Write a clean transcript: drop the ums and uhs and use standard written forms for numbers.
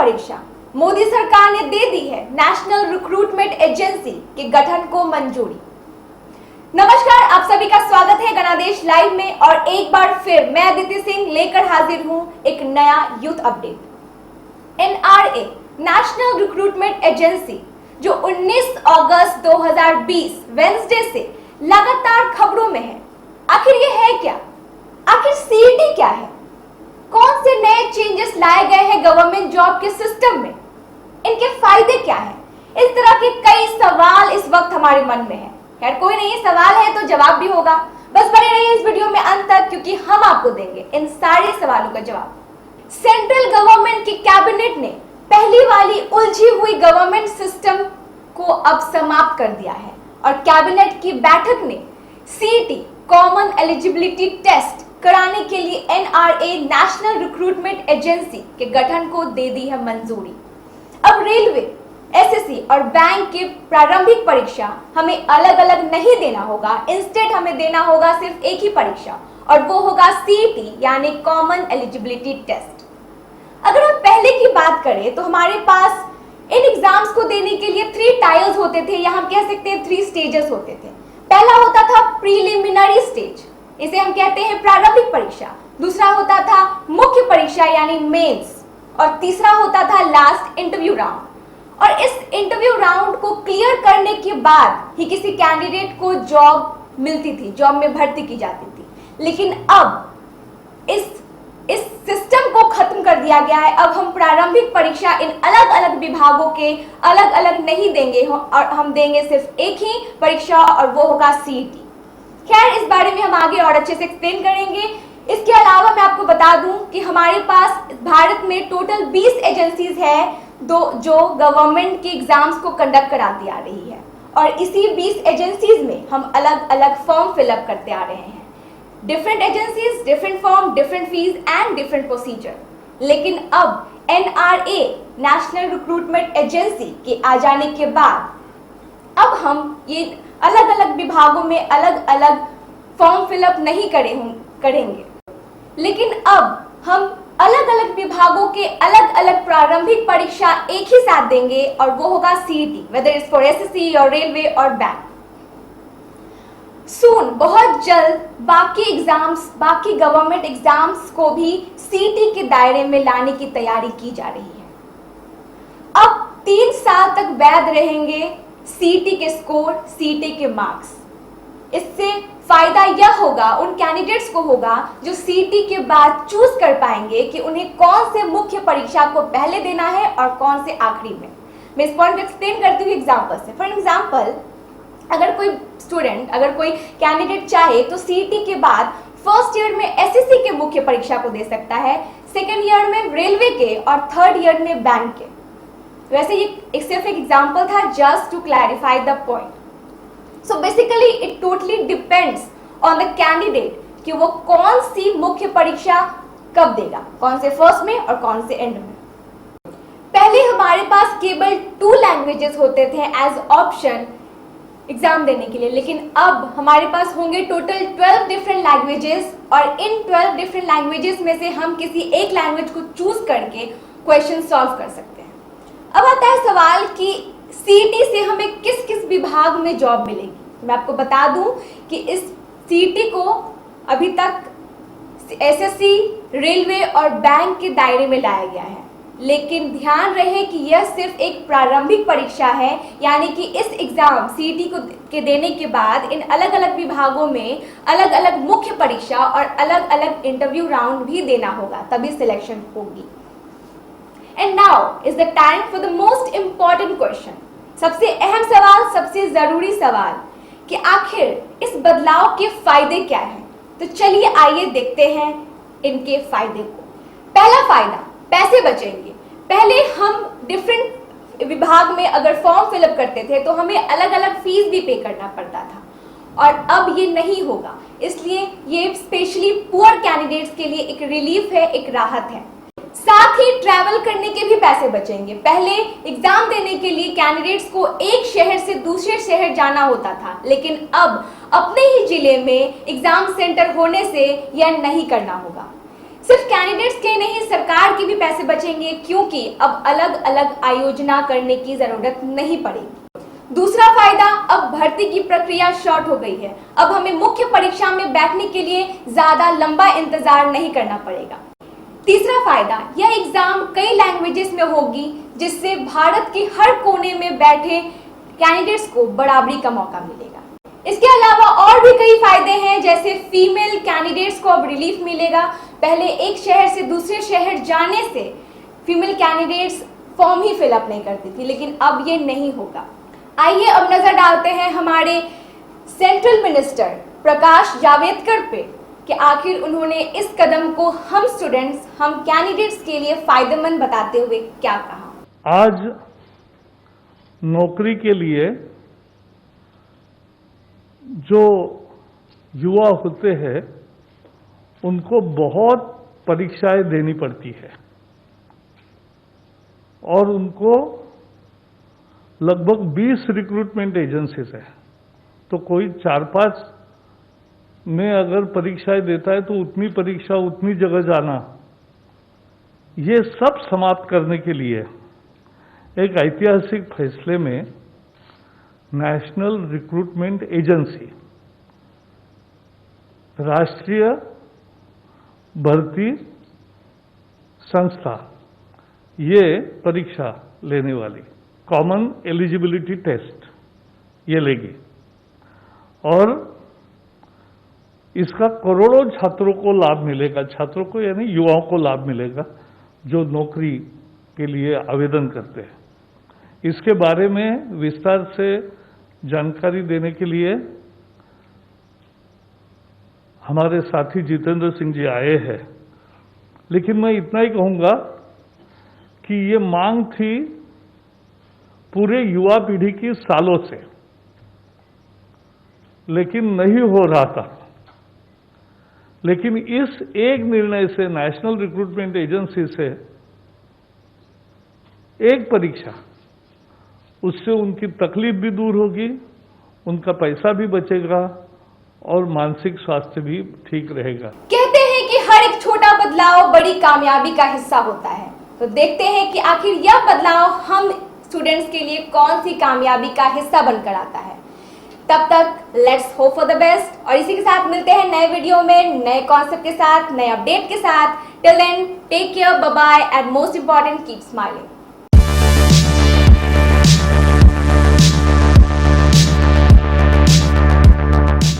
परीक्षा मोदी सरकार ने दे दी है नेशनल रिक्रूटमेंट एजेंसी के गठन को मंजूरी। नमस्कार, आप सभी का स्वागत है गणादेश लाइव में और एक बार फिर मैं अदिति सिंह लेकर हाजिर हूं एक नया youth update. NRA national recruitment agency जो 19 अगस्त 2020 वेडनेसडे से लगातार खबरों में है। आखिर ये है क्या? आखिर सीईटी क्या है? कौन से नए चेंजेस लाए गए हैं गवर्नमेंट जॉब के सिस्टम में? इनके फायदे क्या हैं? इस तरह के कई सवाल इस वक्त हमारे मन में हैं। खैर कोई नहीं, सवाल है तो जवाब भी होगा। बस बने रहिए इस वीडियो में अंत तक, क्योंकि हम आपको देंगे इन सारे सवालों का जवाब। सेंट्रल गवर्नमेंट की कैबिनेट ने पहली वाली उलझी हुई गवर्नमेंट सिस्टम को अब समाप्त कर दिया है और कैबिनेट की बैठक ने सीईटी कॉमन एलिजिबिलिटी टेस्ट कराने के लिए एनआरए नेशनल रिक्रूटमेंट एजेंसी के गठन को दे दी है मंजूरी। अब रेलवे, एसएससी और बैंक की प्रारंभिक परीक्षा हमें अलग अलग नहीं देना होगा। इंस्टेड हमें देना होगा सिर्फ एक ही परीक्षा और वो होगा सीईटी यानी कॉमन एलिजिबिलिटी टेस्ट। अगर हम पहले की बात करें तो हमारे पास इन एग्जाम्स को देने के लिए 3 टायर्स होते थे, या हम कह सकते हैं 3 स्टेजेस होते थे। पहला होता था प्रीलिमिनरी स्टेज, इसे हम कहते हैं प्रारंभिक परीक्षा। दूसरा होता था मुख्य परीक्षा यानी मेंस, और तीसरा होता था लास्ट इंटरव्यू राउंड। और इस इंटरव्यू राउंड को क्लियर करने के बाद ही किसी कैंडिडेट को जॉब मिलती थी, जॉब में भर्ती की जाती थी। लेकिन अब इस सिस्टम को खत्म कर दिया गया है। अब हम प्रारंभिक परीक्षा इन अलग अलग विभागों के अलग अलग नहीं देंगे और हम देंगे सिर्फ एक ही परीक्षा और वो होगा सीईटी। खैर इस बारे में हम आगे और अच्छे से एक्सप्लेन करेंगे। इसके अलावा मैं आपको बता दूं कि हमारे पास भारत में टोटल 20 एजेंसीज है जो गवर्नमेंट के एग्जाम्स को कंडक्ट कराती आ रही है, और इसी 20 एजेंसीज में हम अलग अलग फॉर्म फिलअप करते आ रहे हैं। Different agencies, different form, different fees and different procedure. लेकिन अब एनआरए नेशनल रिक्रूटमेंट एजेंसी के आ जाने के बाद अब हम ये अलग अलग विभागों में अलग अलग फॉर्म फिलअप नहीं करेंगे, लेकिन अब हम अलग अलग विभागों के अलग अलग प्रारंभिक परीक्षा एक ही साथ देंगे और वो होगा CET, whether it's for SSC और रेलवे और बैंक। सून, बहुत जल्द बाकी गवर्नमेंट एग्जाम्स को भी सीईटी के दायरे में लाने की तैयारी की जा रही है। अब 3 साल तक वैध रहेंगे सीईटी के स्कोर, सीईटी के मार्क्स। इससे फायदा यह होगा, उन कैंडिडेट्स को होगा जो सीईटी के बाद चूज कर पाएंगे कि उन्हें कौन से मुख्य परीक्षा को पहले देना है और कौन से आखिरी में। मैं इस पॉइंट को एक्सप्लेन करती हूँ एग्जाम्पल से। फॉर एग्जाम्पल, अगर कोई स्टूडेंट, अगर कोई कैंडिडेट चाहे तो सीईटी के बाद फर्स्ट ईयर में एसएससी के मुख्य परीक्षा को दे सकता है, सेकेंड ईयर में रेलवे के और थर्ड ईयर में बैंक के। वैसे ये सिर्फ एक एग्जाम्पल था, just to clarify the point. So basically it totally depends on the candidate कि वो कौन सी मुख्य परीक्षा कब देगा, कौन से फर्स्ट में और कौन से एंड में। पहले हमारे पास केवल 2 लैंग्वेजेस होते थे एज ऑप्शन एग्जाम देने के लिए, लेकिन अब हमारे पास होंगे टोटल 12 डिफरेंट लैंग्वेजेस, और इन 12 डिफरेंट लैंग्वेजेस में से हम किसी एक लैंग्वेज को चूज करके क्वेश्चन सॉल्व कर सकते हैं। अब आता है सवाल कि सीईटी से हमें किस किस विभाग में जॉब मिलेगी। मैं आपको बता दूं कि इस सीईटी को अभी तक एसएससी, रेलवे और बैंक के दायरे में लाया गया है, लेकिन ध्यान रहे कि यह सिर्फ एक प्रारंभिक परीक्षा है, यानी कि इस एग्जाम सीईटी के देने के बाद इन अलग अलग विभागों में अलग अलग मुख्य परीक्षा और अलग अलग इंटरव्यू राउंड भी देना होगा, तभी सिलेक्शन होगी। And now is the time for the most important question, सबसे अहम सवाल, सबसे जरूरी सवाल कि आखिर इस बदलाव के फायदे क्या हैं। तो चलिए आइए देखते हैं इनके फायदे को। पहला फायदा, पैसे बचेंगे। पहले हम डिफरेंट विभाग में अगर फॉर्म फिलअप करते थे तो हमें अलग अलग फीस भी पे करना पड़ता था, और अब ये नहीं होगा। इसलिए ये स्पेशली पुअर कैंडिडेट्स के लिए एक रिलीफ है, एक राहत है। साथ ही ट्रैवल करने के भी पैसे बचेंगे। पहले एग्जाम देने के लिए कैंडिडेट्स को एक शहर से दूसरे शहर जाना होता था, लेकिन अब अपने ही जिले में एग्जाम सेंटर होने से यह नहीं करना होगा। सिर्फ कैंडिडेट्स के नहीं, सरकार के भी पैसे बचेंगे, क्योंकि अब अलग अलग आयोजना करने की जरूरत नहीं पड़ेगी। दूसरा फायदा, अब भर्ती की प्रक्रिया शॉर्ट हो गई है। अब हमें मुख्य परीक्षा में बैठने के लिए ज्यादा लंबा इंतजार नहीं करना पड़ेगा। तीसरा फायदा, यह एग्जाम कई लैंग्वेजेस में होगी, जिससे भारत के हर कोने में बैठे कैंडिडेट्स को बराबरी का मौका मिलेगा। इसके अलावा और भी कई फायदे हैं, जैसे फीमेल कैंडिडेट्स को अब रिलीफ मिलेगा। पहले एक शहर से दूसरे शहर जाने से फीमेल कैंडिडेट्स फॉर्म ही फिलअप नहीं करती थी, लेकिन अब ये नहीं होगा। आइए अब नजर डालते हैं हमारे सेंट्रल मिनिस्टर प्रकाश जावड़ेकर पे कि आखिर उन्होंने इस कदम को हम स्टूडेंट्स, हम कैंडिडेट्स के लिए फायदेमंद बताते हुए क्या कहा। आज नौकरी के लिए जो युवा होते हैं उनको बहुत परीक्षाएं देनी पड़ती है और उनको लगभग 20 रिक्रूटमेंट एजेंसीज है। तो कोई 4-5 में अगर परीक्षाएं देता है तो उतनी परीक्षा उतनी जगह जाना, ये सब समाप्त करने के लिए एक ऐतिहासिक फैसले में नेशनल रिक्रूटमेंट एजेंसी, राष्ट्रीय भर्ती संस्था, ये परीक्षा लेने वाली कॉमन एलिजिबिलिटी टेस्ट ये लेगी और इसका करोड़ों छात्रों को लाभ मिलेगा। छात्रों को यानी युवाओं को लाभ मिलेगा जो नौकरी के लिए आवेदन करते हैं। इसके बारे में विस्तार से जानकारी देने के लिए हमारे साथी जितेंद्र सिंह जी आए हैं, लेकिन मैं इतना ही कहूंगा कि ये मांग थी पूरे युवा पीढ़ी की सालों से, लेकिन नहीं हो रहा था। लेकिन इस एक निर्णय से, नेशनल रिक्रूटमेंट एजेंसी से एक परीक्षा, उससे उनकी तकलीफ भी दूर होगी, उनका पैसा भी बचेगा और मानसिक स्वास्थ्य भी ठीक रहेगा। कहते हैं कि हर एक छोटा बदलाव बड़ी कामयाबी का हिस्सा होता है। तो देखते हैं कि आखिर यह बदलाव हम स्टूडेंट्स के लिए कौन सी कामयाबी का हिस्सा बनकर आता है। तब तक let's hope for the best, और इसी के साथ मिलते हैं नए वीडियो में, नए कॉन्सेप्ट के साथ, नए अपडेट के साथ। Till then take care, bye bye, and most important keep smiling.